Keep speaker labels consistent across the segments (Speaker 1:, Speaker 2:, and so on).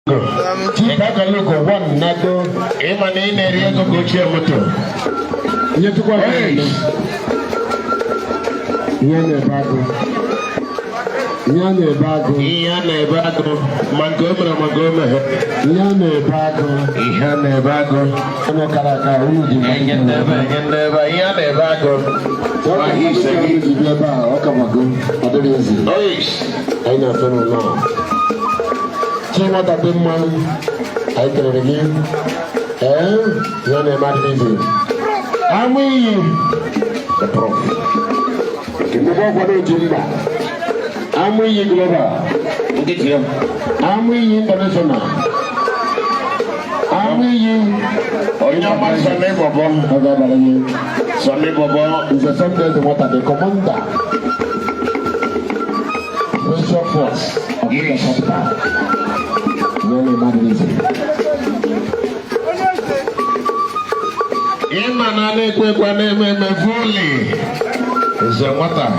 Speaker 1: Chika look one nago. Emani neri go go chia moto. Yetu kwa Yane bago. Yane bago. Yane bago. Magoma. Yane bago. Yane bago. Ano karaka udi. Yane bago. Wa hisa hii baba okamago. Adolezi. Oish. Aina tono no. Chima tape manu. Ai teregi. Yane magnifique. Ami. The prophet. Kimbo kwa do jimba. Ami global. Ndikio. Ami international. Ami Onyama Sane Bobo. Sane Bobo is a Sunday the water the commander. Special force of the capital. Really magnificent. Imanane kwa neme fully. Is a water.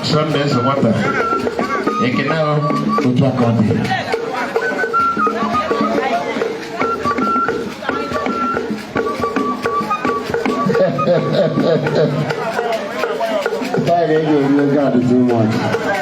Speaker 1: Sunday is a water. Ekinao utwakodi. That ain't you got too much.